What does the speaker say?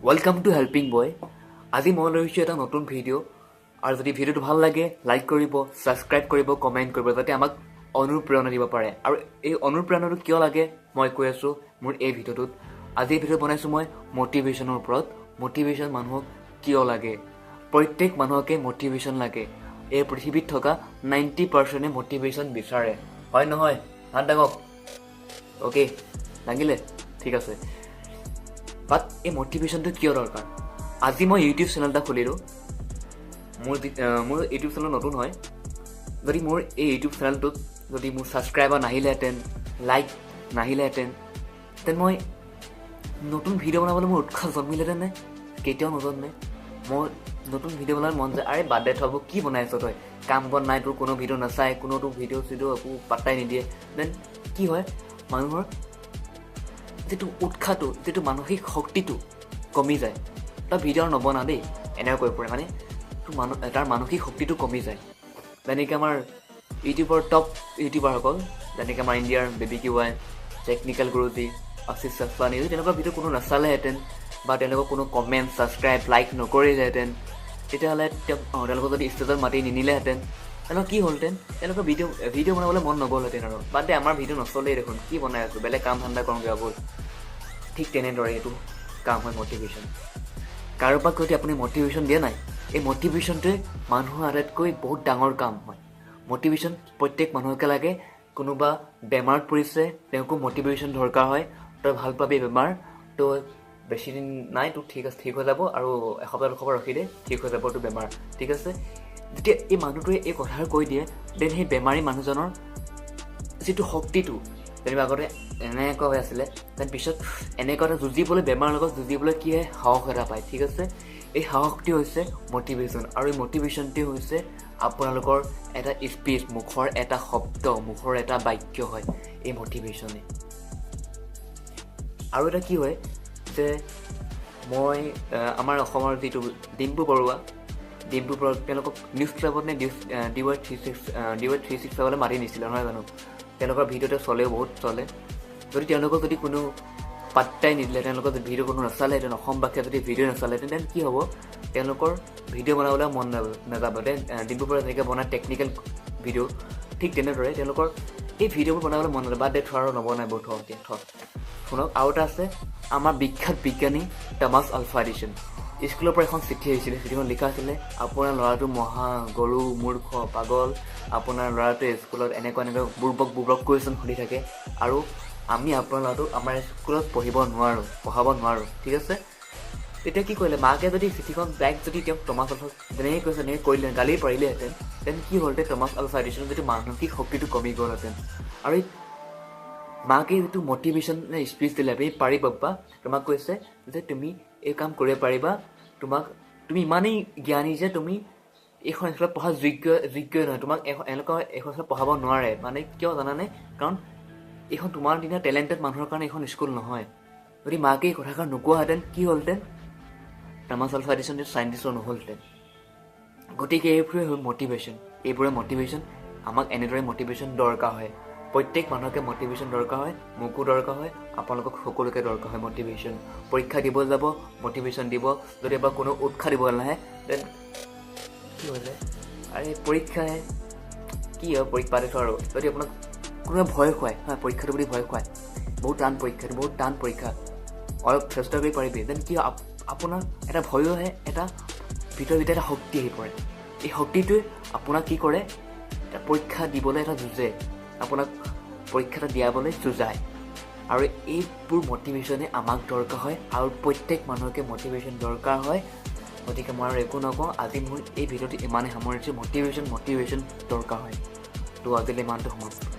Welcome to helping বয়। আজি মই লৈছোঁ এটা নতুন ভিডিঅ' আৰু যদি ভিডিঅ'টো ভাল লাগে লাইক কৰিব, ছাবস্ক্ৰাইব কৰিব, কমেণ্ট কৰিব, যাতে আমাক অনুপ্ৰেৰণা দিব পাৰে। আৰু এই অনুপ্ৰেৰণাটো কিয় লাগে মই কৈ আছোঁ মোৰ এই ভিডিঅ'টোত। আজি এই ভিডিঅ' বনাইছোঁ মই মটিভেশ্যনৰ ওপৰত। মটিভেশ্যন মানুহক কিয় লাগে? প্ৰত্যেক মানুহকে মটিভেশ্যন লাগে। এই পৃথিৱীত থকা 90% মটিভেশ্যন বিচাৰে, হয় নহয়? হাত দাঙক। অ'কে, দাঙিলে? ঠিক আছে। বাট এই মটিভেশ্যনটো কিয় দৰকাৰ? আজি মই ইউটিউব চেনেল এটা খুলিলোঁ। মোৰ ইউটিউব চেনেল নতুন হয়। যদি মোৰ এই ইউটিউব চেনেলটোত যদি মোৰ ছাবস্ক্ৰাইবাৰ নাহিলেহেঁতেন, লাইক নাহিলেহেঁতেন, তেন মই নতুন ভিডিঅ' বনাবলৈ মোৰ উৎসাহ জন্মিলেহেঁতেন নে? কেতিয়াও নজন্মে। মই নতুন ভিডিঅ' বনাবলৈ মন যায়, আৰে বাদ দে থ'ব, কি বনাই আছ তই? কাম বন নাই তোৰ, কোনো ভিডিঅ' নাচায়, কোনোটো ভিডিঅ' চিডিঅ' একো পাত্তাই নিদিয়ে। দেন কি হয়, মানুহৰ যিটো উৎসাহটো, যিটো মানসিক শক্তিটো কমি যায়। তই ভিডিঅ' নবনা দেই, এনেকৈ কৈ পৰে, মানে তাৰ মানসিক শক্তিটো কমি যায়। যেনেকৈ আমাৰ ইউটিউবৰ টপ ইউটিউবাৰসকল, যেনেকৈ আমাৰ ইণ্ডিয়াৰ BBQY, টেকনিকেল গুৰুজী, আশিষ চাচৱানী, যদি তেনেকুৱা ভিডিঅ' কোনো নাচালেহেঁতেন বা তেওঁলোকক কোনো কমেণ্ট, ছাবস্ক্ৰাইব, লাইক নকৰিলেহেঁতেন, তেতিয়াহ'লে তেওঁলোকক যদি ষ্টেজত মাতি নিনিলেহেঁতেন, তেওঁলোকৰ কি হ'লহেঁতেন? তেওঁলোকৰ ভিডিঅ' বনাবলৈ মন নগ'লহেঁতেন। আৰু বাদ দে, আমাৰ ভিডিঅ' নচলেই দেখোন, কি বনাই আছোঁ, বেলেগ কাম ধান্দা কৰোঁগৈ ব'ল। ঠিক তেনেদৰে এইটো কাম হয় মটিভেশ্যন। কাৰোবাক যদি আপুনি মটিভেশ্যন দিয়া নাই, এই মটিভেশ্যনটোৱে মানুহৰ আটাইতকৈ বহুত ডাঙৰ কাম হয়। মটিভেশ্যন প্ৰত্যেক মানুহকে লাগে। কোনোবা বেমাৰত পৰিছে, তেওঁকো মটিভেশ্যন দৰকাৰ হয়। তই ভাল পাবি বেমাৰ, তই বেছিদিন নাই, তোৰ ঠিক আছে, ঠিক হৈ যাব, আৰু এসপ্তাহ দুসপ্তাহ ৰখি দে, ঠিক হৈ যাব তোৰ বেমাৰ, ঠিক আছে। যেতিয়া এই মানুহটোৱে এই কথাটো কৈ দিয়ে, দেন সেই বেমাৰী মানুহজনৰ যিটো শক্তিটো, যেনিবা আগতে এনেকুৱা হৈ আছিলে, তাৰ পিছত এনেকুৱা এটা যুঁজিবলৈ, বেমাৰৰ লগত যুঁজিবলৈ কি হয়, সাহস এটা পায়, ঠিক আছে। এই সাহসটি হৈছে মটিভেশ্যন, আৰু এই মটিভেশ্যনটি হৈছে আপোনালোকৰ এটা স্পীচ, মুখৰ এটা শব্দ, মুখৰ এটা বাক্য হয় এই মটিভেশ্যনে। আৰু এটা কি হয় যে মই আমাৰ অসমৰ যিটো ডিম্পু বৰুৱা, তেওঁলোকক নিউজ ক্লাবত নে DY365 চাবলৈ মাতি নিছিলে, নহয় জানো? তেওঁলোকৰ ভিডিঅ'টো চলেও, বহুত চলে। যদি তেওঁলোকক যদি কোনো পাত্তাই নিদিলে, তেওঁলোকৰ যদি ভিডিঅ' কোনো নাচালেহেঁতেন, অসমবাসীয়ে যদি ভিডিঅ' নাচালেহেঁতেন, তেন কি হ'ব? তেওঁলোকৰ ভিডিঅ' বনাবলৈ মন নাযাব। ডিম্পু বৰুৱা যেনেকৈ বনায় টেকনিকেল ভিডিঅ', ঠিক তেনেদৰে তেওঁলোকৰ এই ভিডিঅ'বোৰ বনাবলৈ মন নাযাব। বাদ দে, থ আৰু নবনাই বোৰ, শুনক। আৰু এটা আছে, আমাৰ বিখ্যাত বিজ্ঞানী টমাছ আলভা এডিছন। স্কুলৰ পৰা এখন চিঠি আহিছিলে, চিঠিখন লিখা আছিলে, আপোনাৰ ল'ৰাটো মহা গৰু, মূৰ্খ, পাগল, আপোনাৰ ল'ৰাটোৱে স্কুলত এনেকুৱা বুৰ্বক কুৱেশ্যন সুধি থাকে, আৰু আমি আপোনাৰ ল'ৰাটোক আমাৰ স্কুলত পঢ়াব নোৱাৰোঁ, ঠিক আছে। তেতিয়া কি কৰিলে, মাকে যদি চিঠিখন ডাইৰেক্ট যদি তেওঁক টমাছ আলভা যেনেকৈ কৈছে এনেকৈ কৰিলে, গালি পাৰিলেহেঁতেন, তেন কি হ'লহেঁতেন? টমাছ আলভা এডিছনৰ যিটো মানসিক শক্তিটো কমি গ'লহেঁতেন। আৰু এই মাকে যিটো মটিভেশ্যন স্পীচ দিলে, তুমি পাৰিবা বা, তোমাক কৈছে যে তুমি এই কাম কৰিব পাৰিবা, তুমি ইমানেই জ্ঞানী যে তুমি এইখন স্কুলত পঢ়াৰ যোগ্যই নহয়, তোমাক এইখন স্কুলত পঢ়াব নোৱাৰে। মানে কিয় জানানে? কাৰণ এইখন তোমাৰ দিনা টেলেণ্টেড মানুহৰ কাৰণে এইখন স্কুল নহয়। যদি মাকে এই কথাষাৰ নোকোৱাহেঁতেন, কি হ'লহেঁতেন? টমাছ আলভা এডিছন চাইণ্টিষ্টৰ নহ'লহেঁতেন। গতিকে এইবোৰে হ'ল মটিভেশ্যন। আমাক এনেদৰে মটিভেশ্যন দৰকাৰ হয়। প্ৰত্যেক মানুহকে মটিভেশ্যন দৰকাৰ হয়, মোকো দৰকাৰ হয়, আপোনালোকক সকলোকে দৰকাৰ হয় মটিভেশ্যন। পৰীক্ষা দিব যাব, মটিভেশ্যন দিব। যদি এবাৰ কোনো উৎসাহ দিব নাহে, দেন কি হৈ যায়? আৰে পৰীক্ষাহে কি হয়, পৰীক্ষা পাতি থোৱা। আৰু যদি আপোনাক কোনোবাই ভয় খুৱায়, পৰীক্ষাটো বুলি ভয় খুৱায়, বহুত টান পৰীক্ষা, অলপ চেষ্টা কৰি পাৰিবি, দেন কি আপোনাৰ এটা ভয়ো আহে, এটা ভিতৰত এটা শক্তি আহি পৰে। এই শক্তিটোৱে আপোনাক কি কৰে? এটা পৰীক্ষা দিবলৈ এটা যুঁজে, আপোনাক পৰীক্ষা এটা দিয়াবলৈ যুঁজায়। আৰু এইবোৰ মটিভেশ্যনে আমাক দৰকাৰ হয়, আৰু প্ৰত্যেক মানুহকে মটিভেশ্যন দৰকাৰ হয়। গতিকে মই আৰু একো নকওঁ, আজি মোৰ এই ভিডিঅ'টো ইমানেই সামৰিছোঁ। মটিভেশ্যন দৰকাৰ হয়। তো আজিলৈ ইমানটো সমাপ্ত।